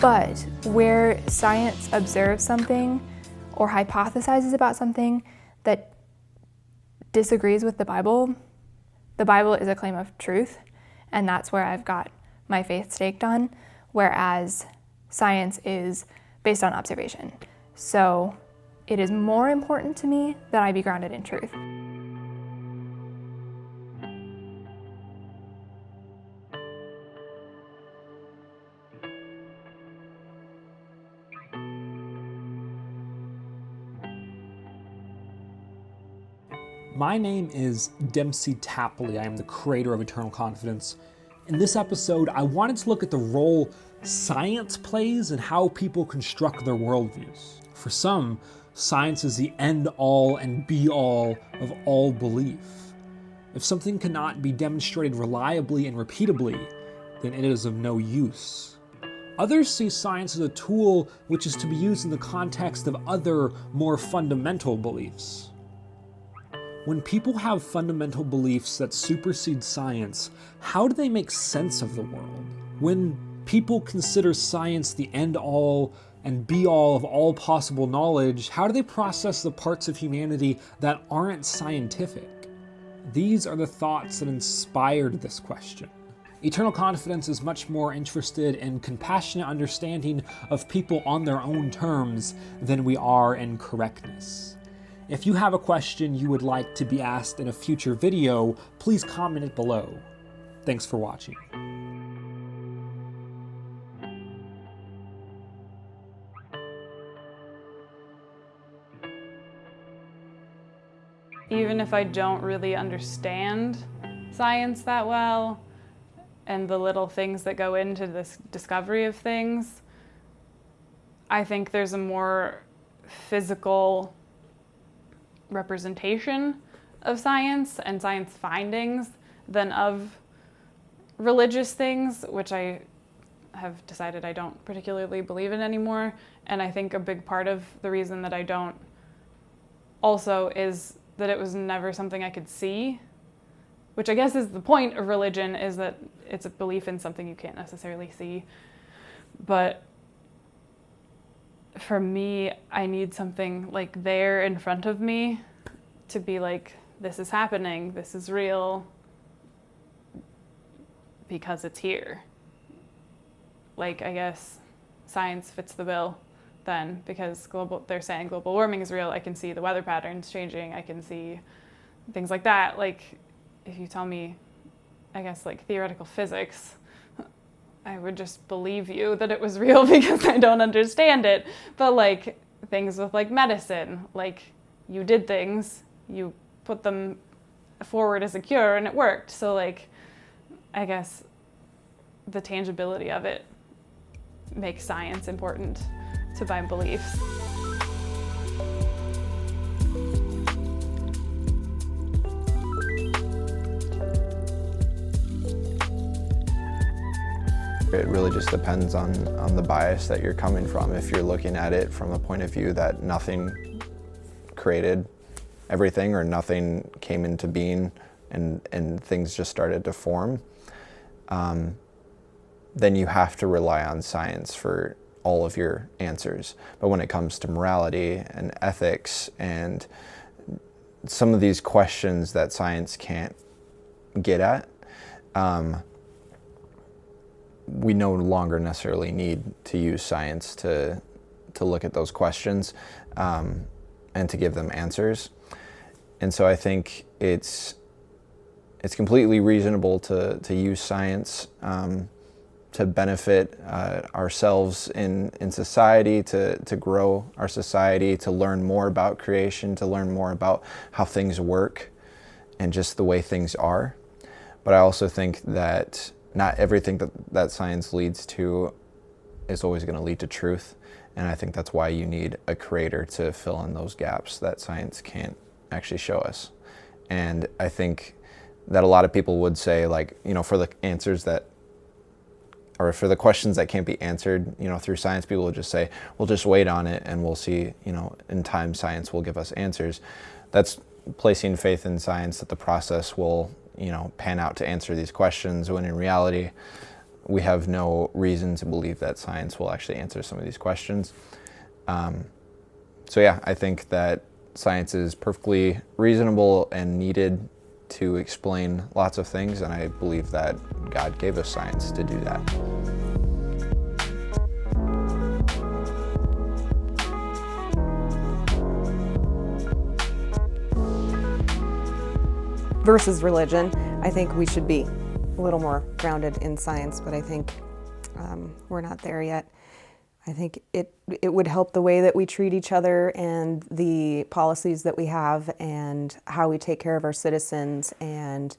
But where science observes something or hypothesizes about something that disagrees with the Bible is a claim of truth, and that's where I've got my faith staked on, whereas science is based on observation. So it is more important to me that I be grounded in truth. My name is Dempsey Tapley. I am the creator of Eternal Confidence. In this episode, I wanted to look at the role science plays in how people construct their worldviews. For some, science is the end-all and be-all of all belief. If something cannot be demonstrated reliably and repeatably, then it is of no use. Others see science as a tool which is to be used in the context of other, more fundamental beliefs. When people have fundamental beliefs that supersede science, how do they make sense of the world? When people consider science the end-all and be-all of all possible knowledge, how do they process the parts of humanity that aren't scientific? These are the thoughts that inspired this question. Eternal Confidence is much more interested in compassionate understanding of people on their own terms than we are in correctness. If you have a question you would like to be asked in a future video, please comment it below. Thanks for watching. Even if I don't really understand science that well, and the little things that go into this discovery of things, I think there's a more physical representation of science and science findings than of religious things, which I have decided I don't particularly believe in anymore. And I think a big part of the reason that I don't also is that it was never something I could see, which I guess is the point of religion, is that it's a belief in something you can't necessarily see. But for me, I need something like there in front of me to be like, this is happening, this is real, because it's here. Like, I guess science fits the bill then, because they're saying global warming is real. I can see the weather patterns changing. I can see things like that. Like, if you tell me, I guess, like theoretical physics, I would just believe you that it was real because I don't understand it. But like things with like medicine, like you did things, you put them forward as a cure and it worked. So like, I guess the tangibility of it makes science important to my beliefs. It really just depends on the bias that you're coming from. If you're looking at it from a point of view that nothing created everything or nothing came into being and things just started to form, then you have to rely on science for all of your answers. But when it comes to morality and ethics and some of these questions that science can't get at, we no longer necessarily need to use science to look at those questions and to give them answers. And so I think it's completely reasonable to use science to benefit ourselves in society, to grow our society, to learn more about creation, to learn more about how things work and just the way things are. But I also think that not everything that science leads to is always going to lead to truth. And I think that's why you need a creator to fill in those gaps that science can't actually show us. And I think that a lot of people would say, like, you know, for the answers that, or for the questions that can't be answered, you know, through science, people would just say, we'll just wait on it and we'll see, you know, in time science will give us answers. That's placing faith in science that the process will, you know, pan out to answer these questions, when in reality, we have no reason to believe that science will actually answer some of these questions. So yeah, I think that science is perfectly reasonable and needed to explain lots of things, and I believe that God gave us science to do that. Versus religion, I think we should be a little more grounded in science, but I think we're not there yet. I think it would help the way that we treat each other and the policies that we have and how we take care of our citizens and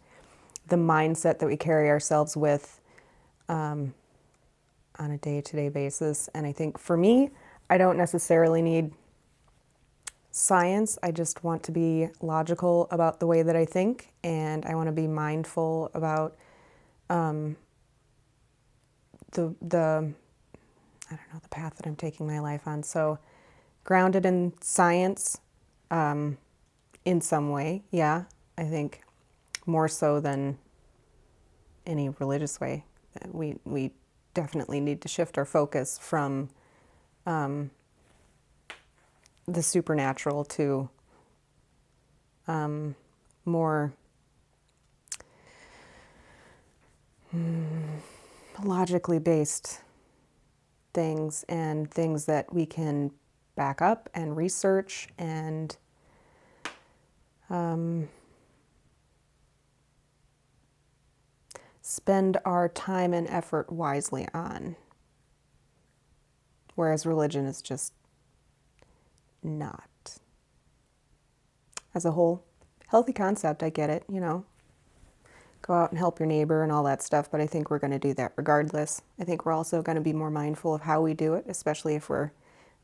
the mindset that we carry ourselves with on a day-to-day basis. And I think for me, I don't necessarily need science. I just want to be logical about the way that I think, and I want to be mindful about the path that I'm taking my life on. So grounded in science in some way, yeah, I think more so than any religious way. We definitely need to shift our focus from the supernatural to more logically based things and things that we can back up and research and spend our time and effort wisely on. Whereas religion is just not. As a whole, healthy concept, I get it, go out and help your neighbor and all that stuff, but I think we're going to do that regardless. I think we're also going to be more mindful of how we do it, especially if we're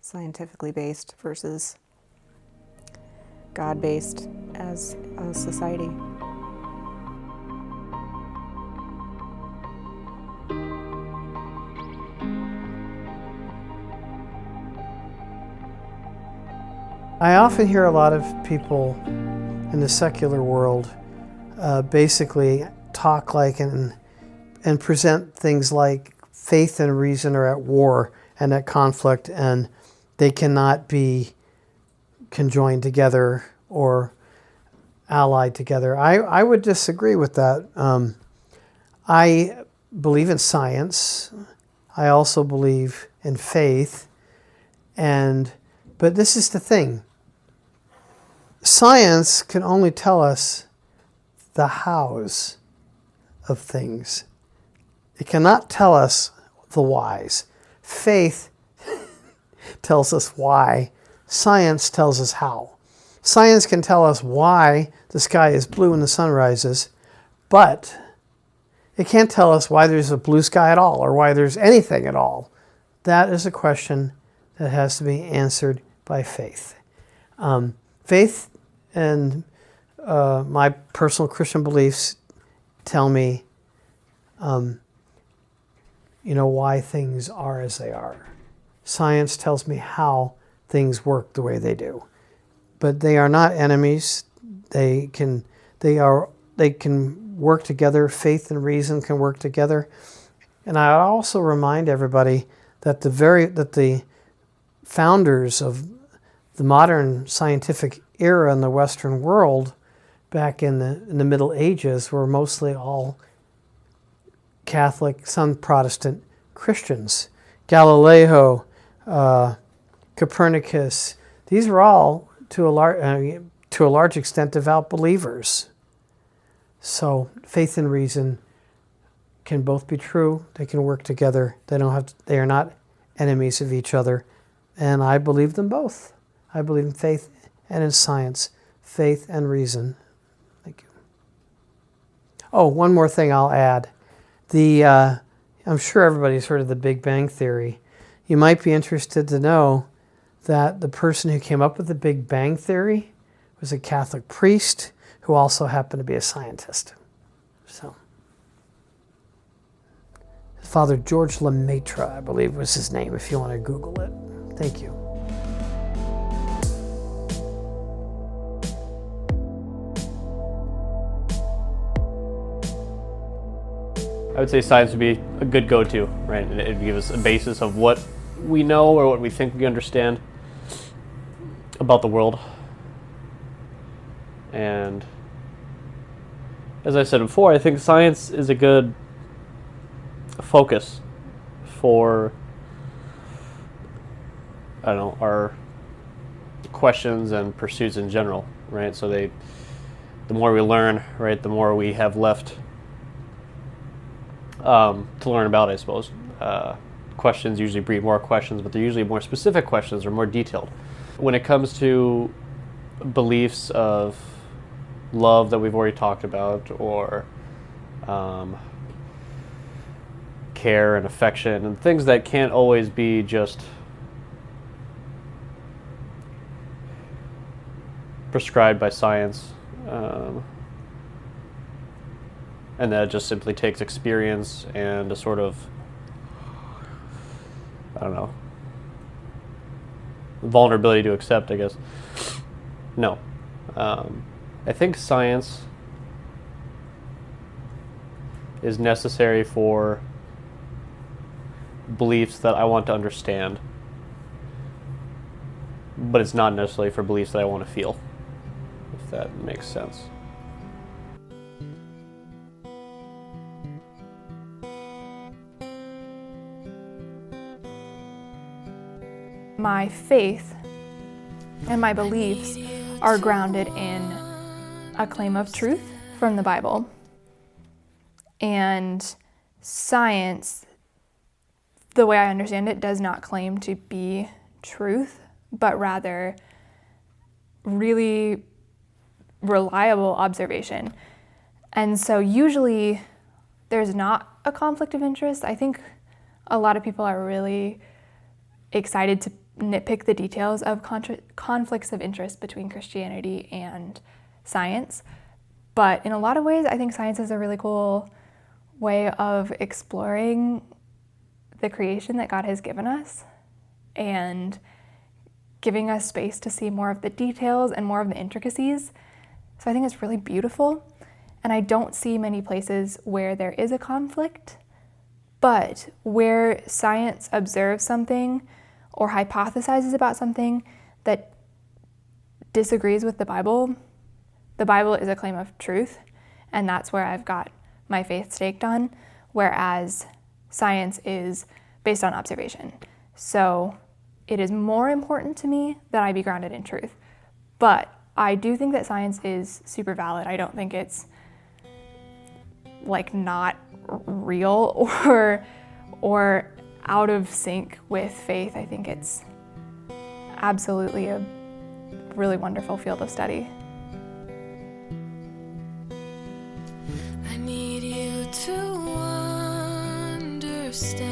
scientifically based versus God-based as a society. I often hear a lot of people in the secular world basically talk like and present things like faith and reason are at war and at conflict, and they cannot be conjoined together or allied together. I would disagree with that. I believe in science. I also believe in faith, but this is the thing. Science can only tell us the hows of things. It cannot tell us the whys. Faith tells us why. Science tells us how. Science can tell us why the sky is blue when the sun rises, but it can't tell us why there's a blue sky at all or why there's anything at all. That is a question that has to be answered by faith. Faith and my personal Christian beliefs tell me, why things are as they are. Science tells me how things work the way they do. But they are not enemies. They can work together. Faith and reason can work together. And I also remind everybody that the founders of the modern scientific era in the Western world back in the Middle Ages were mostly all Catholic, some Protestant Christians. Galileo, Copernicus, these were all to a large extent devout believers. So faith and reason can both be true. They can work together. They are not enemies of each other. And I believe them both. I believe in faith and in science, faith and reason. Thank you. Oh, one more thing I'll add. I'm sure everybody's heard of the Big Bang Theory. You might be interested to know that the person who came up with the Big Bang Theory was a Catholic priest who also happened to be a scientist. So, Father George Lemaitre, I believe was his name, if you want to Google it. Thank you. I would say science would be a good go-to, right? And it'd give us a basis of what we know or what we think we understand about the world. And as I said before, I think science is a good focus for, our questions and pursuits in general, right? So the more we learn, right, the more we have left to learn about, I suppose. Questions usually breed more questions, but they're usually more specific questions or more detailed. When it comes to beliefs of love that we've already talked about, or care and affection and things that can't always be just prescribed by science, and that just simply takes experience and a sort of, vulnerability to accept, I guess. No. I think science is necessary for beliefs that I want to understand, but it's not necessarily for beliefs that I want to feel, if that makes sense. My faith and my beliefs are grounded in a claim of truth from the Bible. And science, the way I understand it, does not claim to be truth, but rather really reliable observation. And so usually there's not a conflict of interest. I think a lot of people are really excited to nitpick the details of conflicts of interest between Christianity and science. But in a lot of ways, I think science is a really cool way of exploring the creation that God has given us and giving us space to see more of the details and more of the intricacies. So I think it's really beautiful. And I don't see many places where there is a conflict, but where science observes something or hypothesizes about something that disagrees with the Bible is a claim of truth, and that's where I've got my faith staked on, whereas science is based on observation. So it is more important to me that I be grounded in truth. But I do think that science is super valid. I don't think it's like not real or out of sync with faith. I think it's absolutely a really wonderful field of study. I need you to understand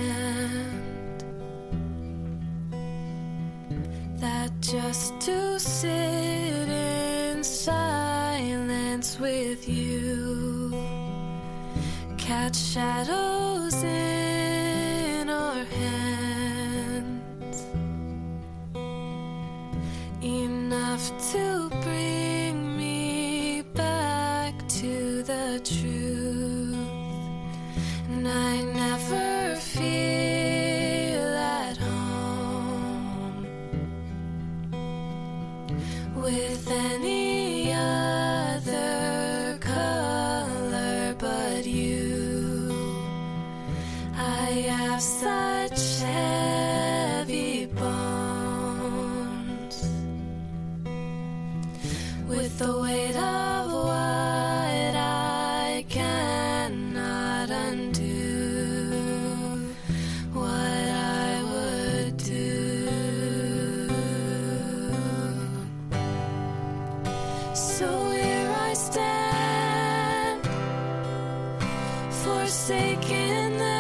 that just to sit in silence with you, catch shadows in our hands, enough to bring me back to the truth. And I never feel at home with any other color but you. I have such heavy bones with the weight of what I cannot undo, what I would do. So here I stand, forsaken.